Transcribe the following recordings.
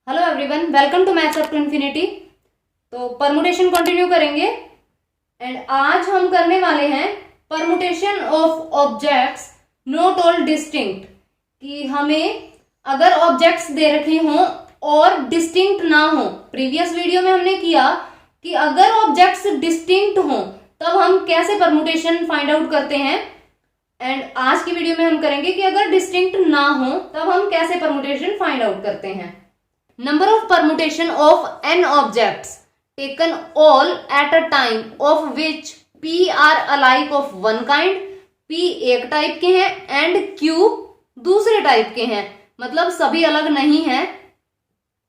Hello everyone, welcome to maths up to infinity. तो permutation continue करेंगे and आज हम करने वाले हैं permutation of objects not all distinct. कि हमें अगर ऑब्जेक्ट्स दे रखे हों और डिस्टिंक्ट ना हो। प्रीवियस वीडियो में हमने किया कि अगर ऑब्जेक्ट्स डिस्टिंक्ट हों तब हम कैसे परमुटेशन फाइंड आउट करते हैं, एंड आज की वीडियो में हम करेंगे कि अगर डिस्टिंक्ट ना हो तब हम कैसे परमुटेशन फाइंड आउट करते हैं। Number of permutation of n objects taken all at a time of which p are alike of one kind, p एक टाइप के हैं and q दूसरे टाइप के हैं, मतलब सभी अलग नहीं हैं।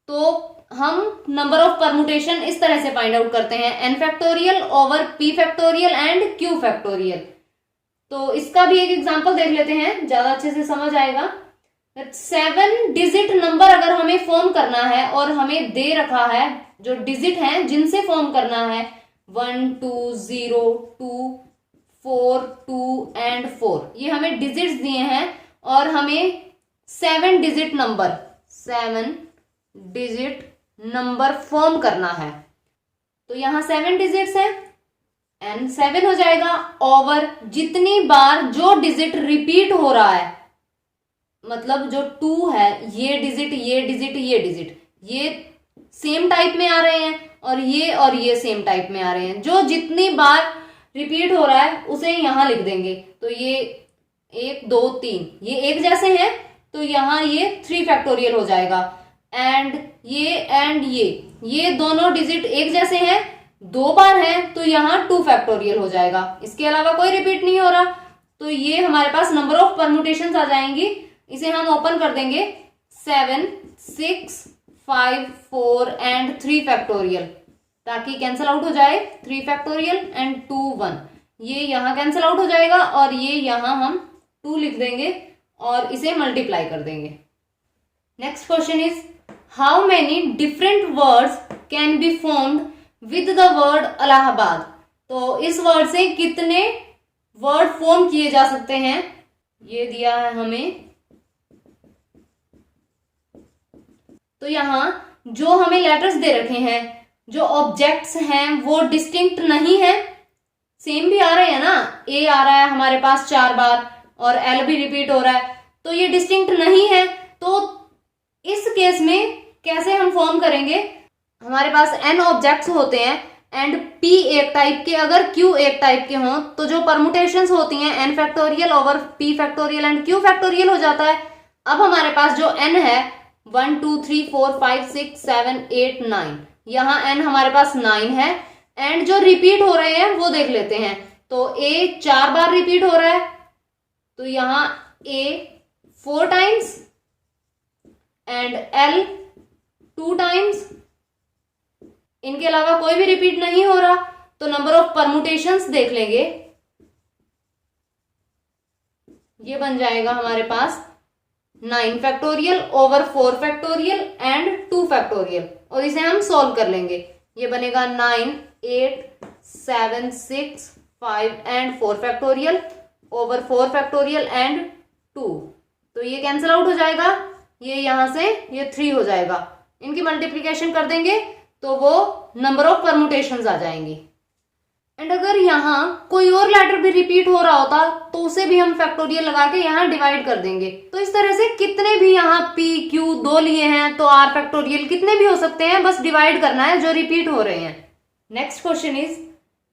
तो हम नंबर ऑफ परमुटेशन इस तरह से फाइंड आउट करते हैं, n factorial over p factorial and q factorial. तो इसका भी एक एग्जांपल देख लेते हैं, ज्यादा अच्छे से समझ आएगा। 7 डिजिट नंबर अगर हमें फॉर्म करना है और हमें दे रखा है जो डिजिट हैं जिनसे फॉर्म करना है 1 2 0 2 4 2 एंड 4, ये हमें डिजिट्स दिए हैं और हमें 7 डिजिट नंबर फॉर्म करना है। तो यहां 7 डिजिट्स हैं, एन 7 हो जाएगा ओवर जितनी बार जो डिजिट रिपीट हो रहा है, मतलब जो 2 है ये डिजिट ये सेम टाइप में आ रहे हैं और ये सेम टाइप में आ रहे हैं। जो जितनी बार रिपीट हो रहा है उसे यहां लिख देंगे। तो ये 1 2 3 ये एक जैसे हैं, तो यहां ये 3 फैक्टोरियल हो जाएगा। एंड ये दोनों डिजिट एक जैसे हैं, 2 बार हैं, तो यहां 2 फैक्टोरियल हो जाएगा। इसके अलावा कोई रिपीट नहीं हो रहा, तो ये हमारे पास नंबर ऑफ परम्यूटेशंस आ जाएंगी। इसे हम ओपन कर देंगे 7 6 5 4 एंड 3 फैक्टोरियल, ताकि कैंसिल आउट हो जाए 3 फैक्टोरियल एंड 2 1, ये यहां कैंसिल आउट हो जाएगा और ये यहां हम 2 लिख देंगे और इसे मल्टीप्लाई कर देंगे। Next question is how many different words can be formed with the word Allahabad. तो इस वर्ड से कितने वर्ड फॉर्म किए जा सकते हैं, ये दिया है हमें। तो यहां जो हमें लेटर्स दे रखे हैं, जो ऑब्जेक्ट्स हैं वो डिस्टिंक्ट नहीं है, सेम भी आ रहे हैं ना। ए आ रहा है हमारे पास 4 बार और एल भी रिपीट हो रहा है, तो ये डिस्टिंक्ट नहीं है। तो इस केस में कैसे हम फॉर्म करेंगे, हमारे पास n ऑब्जेक्ट्स होते हैं एंड p एक टाइप के, अगर q एक टाइप के हों तो जो परमुटेशंस होती हैं n factorial over p factorial and q factorial हो जाता है। अब हमारे पास जो n है 1 2 3 4 5 6 7 8 9, यहां n हमारे पास 9 है एंड जो रिपीट हो रहे हैं वो देख लेते हैं। तो a 4 बार रिपीट हो रहा है, तो यहां a 4 times and l 2 times, इनके अलावा कोई भी रिपीट नहीं हो रहा। तो नंबर ऑफ परमुटेशंस देख लेंगे, ये बन जाएगा हमारे पास 9 factorial over 4 factorial and 2 factorial, और इसे हम सॉल्व कर लेंगे। ये बनेगा 9 8 7 6 5 and 4 factorial over 4 factorial and 2, तो ये कैंसिल आउट हो जाएगा, ये यहां से ये 3 हो जाएगा। इनकी मल्टीप्लीकेशन कर देंगे तो वो नंबर ऑफ परमुटेशंस आ जाएंगी। एंड अगर यहाँ कोई और लेटर भी रिपीट हो रहा होता तो उसे भी हम फैक्टोरियल लगा के यहाँ डिवाइड कर देंगे। तो इस तरह से कितने भी यहाँ p q 2 लिए हैं तो r फैक्टोरियल कितने भी हो सकते हैं, बस डिवाइड करना है जो रिपीट हो रहे हैं। Next question is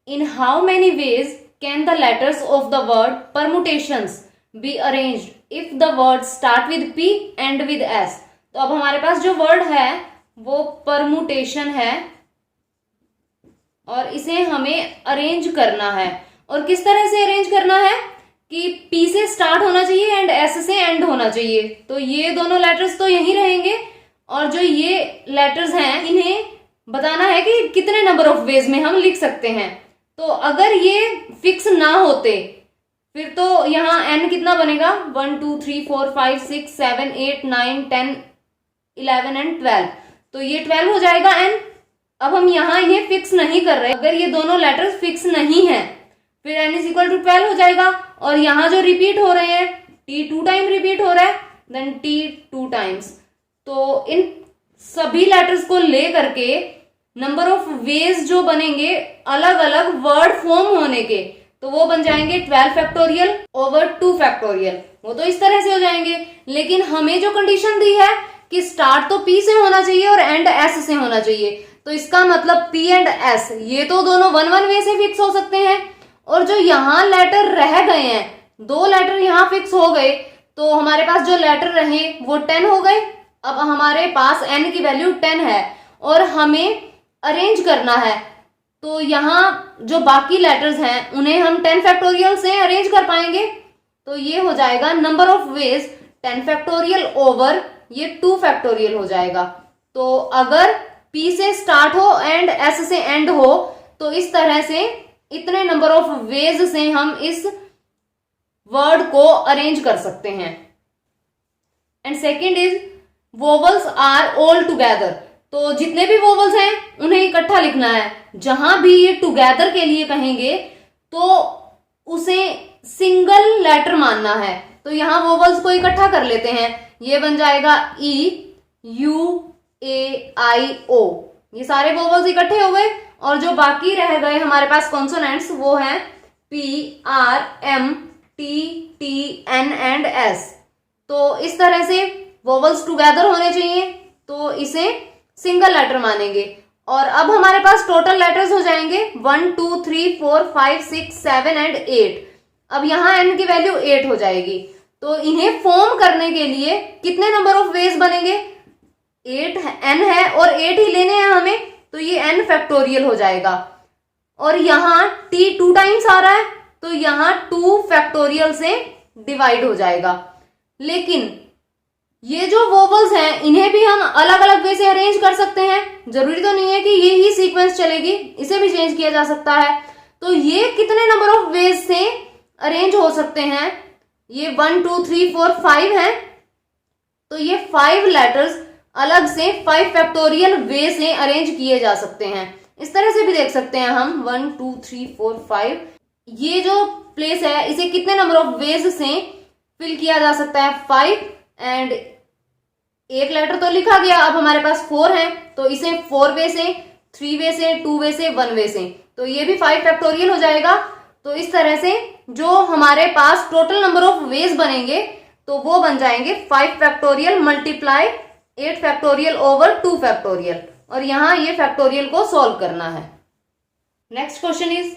in how many veg can the letters of the word permutations be arranged if the word start with p and with s। तो अब हमारे पास जो वर्ड है वो परमुटेशन है और इसे हमें अरेंज करना है। और किस तरह से अरेंज करना है कि P से स्टार्ट होना चाहिए एंड S से एंड होना चाहिए। तो ये दोनों लेटर्स तो यही रहेंगे और जो ये लेटर्स हैं इन्हें बताना है कि कितने नंबर ऑफ वेज में हम लिख सकते हैं। तो अगर ये फिक्स ना होते फिर तो यहाँ n कितना बनेगा 1 2 3 4 5 6 7 8 9 10 11 एंड 12, तो ये 12 हो जाएगा n। अब हम यहाँ इन्हें फिक्स नहीं कर रहे, अगर ये दोनों लेटर्स फिक्स नहीं है फिर n इज इक्वल टू 12 हो जाएगा। और यहाँ जो रिपीट हो रहे हैं t 2 टाइम रिपीट हो रहा है, देन t 2 टाइम्स, तो इन सभी लेटर्स को ले करके नंबर ऑफ वेज जो बनेंगे अलग अलग वर्ड फॉर्म होने के, तो वो बन जाएंगे 12 फैक्टोरियल ओवर 2 फैक्टोरियल। वो तो इस तरह से हो जाएंगे, लेकिन हमें जो कंडीशन दी है कि स्टार्ट तो P से होना चाहिए और एंड S से होना चाहिए, तो इसका मतलब P एंड S ये तो दोनों 1 वे से फिक्स हो सकते हैं, और जो यहाँ लेटर रह गए हैं, 2 लेटर यहाँ फिक्स हो गए, तो हमारे पास जो लेटर रहे वो 10 हो गए। अब हमारे पास n की वैल्यू 10 है और हमें अरेंज करना है, तो यहाँ जो बाकी लेटर्स हैं उन्हें हम 10 फैक्टोरियल से अरेंज कर पाएंगे। तो ये हो जाएगा number of ways 10 factorial over ये 2 फैक्टोरियल हो जाएगा। तो अगर P से स्टार्ट हो एंड S से एंड हो, तो इस तरह से इतने नंबर ऑफ वेज से हम इस वर्ड को अरेंज कर सकते हैं। And second is vowels are all together. तो जितने भी वोवल्स हैं उन्हें इकट्ठा लिखना है। जहां भी ये टुगेदर के लिए कहेंगे तो उसे सिंगल लेटर मानना है। तो यहां वोवल्स को इकट्ठा कर लेते हैं, ये बन जाएगा E U A I O। ये सारे वोवल्स इकट्ठे हो गए, और जो बाकी रह गए हमारे पास कॉन्सोनेंट्स वो हैं P R M T T N and S। तो इस तरह से वोवल्स टुगेदर होने चाहिए, तो इसे सिंगल लेटर मानेंगे। और अब हमारे पास टोटल लेटर्स हो जाएंगे 1 2 3 4 5 6 7 एंड 8। अब यहाँ n की वैल्यू 8 हो जाएगी। तो इन्हें फॉर्म करने के लिए कितने नंबर ऑफ वेज बनेंगे? 8 n है और 8 ही लेने हैं हमें, तो ये n फैक्टोरियल हो जाएगा। और यहाँ t 2 टाइम्स आ रहा है, तो यहाँ 2 फैक्टोरियल से डिवाइड हो जाएगा। लेकिन ये जो वोवल्स हैं इन्हें भी हम अलग अलग वे से अरेंज कर सकते हैं। जरूरी तो नहीं है कि ये ही सीक्वेंस चलेगी, इसे भी चेंज किया जा सकता है। तो ये कितने नंबर ऑफ वेज से अरेंज हो सकते हैं? ये 1 2 3 4 5 है, तो ये 5 लेटर्स अलग से 5 फैक्टोरियल वे से अरेंज किए जा सकते हैं। इस तरह से भी देख सकते हैं हम 1 2 3 4 5। ये जो प्लेस है इसे कितने नंबर ऑफ वेज से फिल किया जा सकता है? 5। एंड एक लेटर तो लिखा गया, अब हमारे पास 4 है, तो इसे 4 वे से, 3 वे से, 2 वे से, 1 वे से, तो ये भी 5 फैक्टोरियल हो जाएगा। तो इस तरह से जो हमारे पास टोटल नंबर ऑफ वेज बनेंगे तो वो बन जाएंगे 5 factorial multiply 8 factorial over 2 factorial. और यहां ये फैक्टोरियल को सॉल्व करना है। Next question is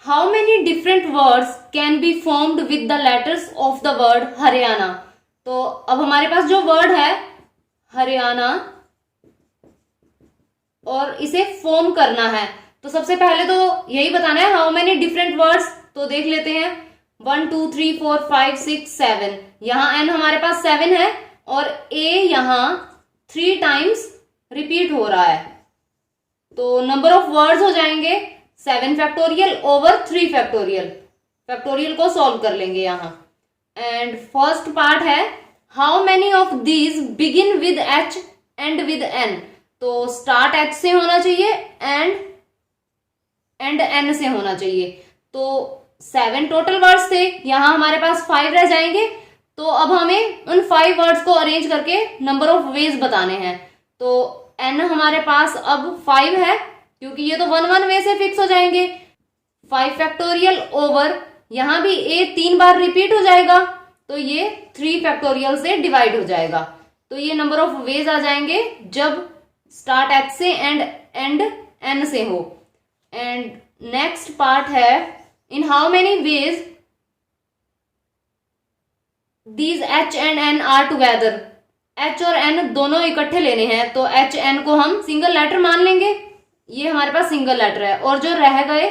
how many different words can be formed with the letters of the word Haryana. तो अब हमारे पास जो वर्ड है हरियाणा और इसे फॉर्म करना है, तो सबसे पहले तो यही बताना है हाउ मेनी डिफरेंट वर्ड्स। तो देख लेते हैं 1 2 3 4 5 6 7। यहां n हमारे पास 7 है और a यहां 3 टाइम्स रिपीट हो रहा है, तो नंबर ऑफ वर्ड्स हो जाएंगे 7 फैक्टोरियल ओवर 3 फैक्टोरियल। फैक्टोरियल को सॉल्व कर लेंगे यहां। एंड फर्स्ट पार्ट है how many of these begin with H and with N। तो स्टार्ट H से होना चाहिए एंड N से होना चाहिए। तो 7 टोटल वर्ड्स थे, यहां हमारे पास 5 रह जाएंगे। तो अब हमें उन 5 वर्ड्स को अरेंज करके नंबर ऑफ वेज बताने हैं। तो N हमारे पास अब 5 है, क्योंकि ये तो 1 1 वे से फिक्स हो जाएंगे। 5 फैक्टोरियल ओवर यहां भी A 3 बार रिपीट हो जाएगा, तो ये 3 फैक्टोरियल से डिवाइड हो जाएगा। तो ये नंबर ऑफ वेज आ जाएंगे जब स्टार्ट H से एंड N से हो। एंड नेक्स्ट पार्ट है in how many ways these H and N are together. H और N दोनों इकट्ठे लेने हैं, तो H N को हम सिंगल लेटर मान लेंगे। ये हमारे पास सिंगल लेटर है, और जो रह गए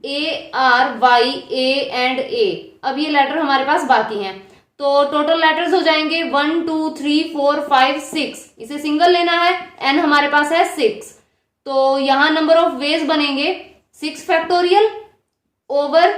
A R Y A and A, अब ये लेटर हमारे पास बाकी हैं। तो टोटल लेटर्स हो जाएंगे 1 2 3 4 5 6। इसे सिंगल लेना है, N हमारे पास है 6, तो यहां नंबर ऑफ वेज बनेंगे 6 फैक्टोरियल ओवर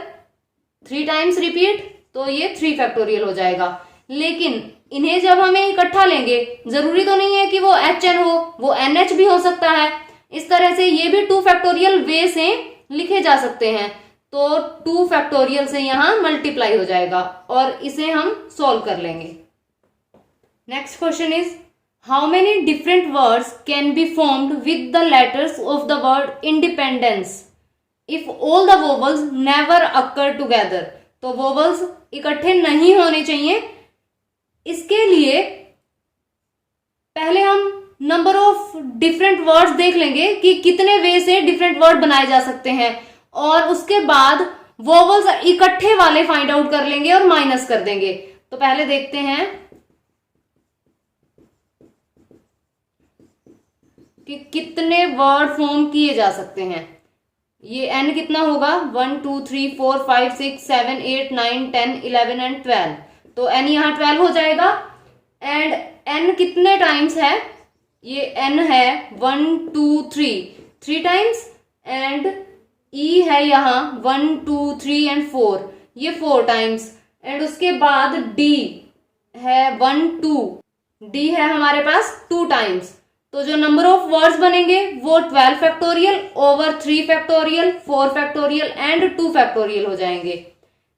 3 टाइम्स रिपीट, तो ये 3 फैक्टोरियल हो जाएगा। लेकिन इन्हें जब हमें इकट्ठा लेंगे, जरूरी तो नहीं है कि वो HN हो, वो NH भी हो सकता है। इस तरह से ये भी 2 फैक्टोरियल वे से लिखे जा सकते हैं। तो 2 फैक्टोरियल से यहां मल्टीप्लाई हो जाएगा और इसे हम सॉल्व कर लेंगे। Next question is how many different words can be formed with the letters of the word independence if all the vowels never occur together. तो वोवल्स इकट्ठे नहीं होने चाहिए। इसके लिए पहले हम नंबर ऑफ डिफरेंट वर्ड्स देख लेंगे कि कितने वे से डिफरेंट वर्ड बनाए जा सकते हैं, और उसके बाद वोवल्स इकट्ठे वाले फाइंड आउट कर लेंगे और माइनस कर देंगे। तो पहले देखते हैं कि कितने वर्ड फॉर्म किए जा सकते हैं। ये n कितना होगा, 1 2 3 4 5 6 7 8 9 10 11 एंड 12। तो n यहां 12 हो जाएगा। एंड n कितने टाइम्स है, ये n है 1 2 3 टाइम्स, एंड e है यहाँ 1 2 3 एंड 4, ये 4 टाइम्स। एंड उसके बाद d है 1 2, d है हमारे पास 2 टाइम्स। तो जो नंबर ऑफ वर्ड्स बनेंगे वो 12 factorial over 3 factorial 4 factorial and 2 factorial हो जाएंगे।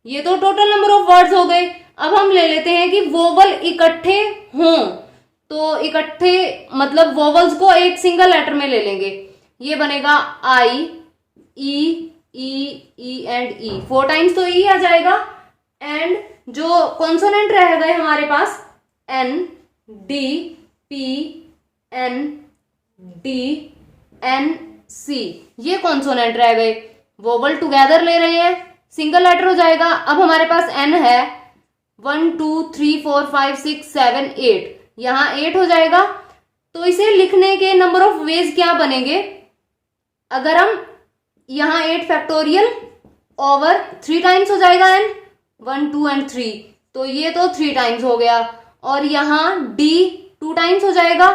ये तो टोटल नंबर ऑफ वर्ड्स हो गए। अब हम ले लेते हैं कि वोवल इकट्ठे हों। तो इकट्ठे मतलब वोवल्स को एक सिंगल लेटर में ले लेंगे। ये बनेगा आई, ई एंड ई, 4 टाइम्स तो ई आ जाएगा। एंड जो कॉन्सोनेंट रह गए हमारे पास N, D, P, N, D, N, C, ये कॉन्सोनेंट रह गए। वोवल टुगेदर ले रहे हैं, सिंगल लेटर हो जाएगा। अब हमारे पास एन है 1 2 3 4 5 6 7 8, यहां 8 हो जाएगा। तो इसे लिखने के नंबर ऑफ वेज क्या बनेंगे, अगर हम यहां 8 फैक्टोरियल ओवर 3 टाइम्स हो जाएगा एन, 1 2 एंड 3, तो ये तो 3 टाइम्स हो गया। और यहां डी 2 टाइम्स हो जाएगा।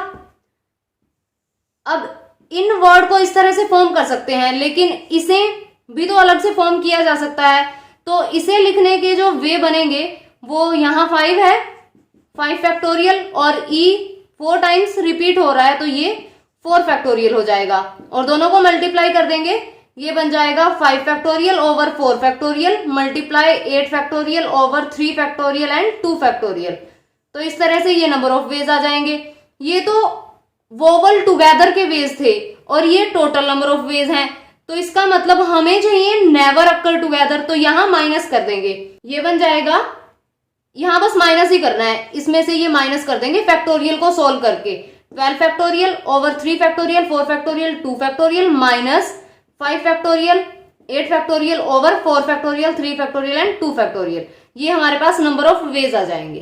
अब इन वर्ड को इस तरह से फॉर्म कर सकते हैं, लेकिन इसे भी तो अलग से फॉर्म किया जा सकता है। तो इसे लिखने के जो वे बनेंगे वो यहाँ 5 है, 5 फैक्टोरियल, और ई 4 टाइम्स रिपीट हो रहा है, तो ये 4 फैक्टोरियल हो जाएगा। और दोनों को मल्टीप्लाई कर देंगे, ये बन जाएगा 5 factorial over 4 factorial multiply 8 factorial over 3 factorial and 2 factorial. तो इस तरह से ये नंबर ऑफ वेज आ जाएंगे। ये तो वोवल टुगेदर के वेज थे और ये टोटल नंबर ऑफ वेज हैं। तो इसका मतलब हमें चाहिए नेवर अकर टुगेदर, तो यहां माइनस कर देंगे, ये बन जाएगा, यहां बस माइनस ही करना है, इसमें से ये माइनस कर देंगे फैक्टोरियल को सोल्व करके। 12 factorial over 3 factorial 4 factorial 2 factorial minus 5 factorial 8 factorial over 4 factorial 3 factorial and 2 factorial. ये हमारे पास नंबर ऑफ वेज आ जाएंगे।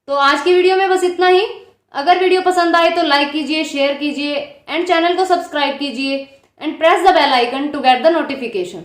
तो आज की वीडियो में बस इतना ही। अगर वीडियो पसंद आए तो लाइक कीजिए, शेयर कीजिए एंड चैनल को सब्सक्राइब कीजिए and press the bell icon to get the notification.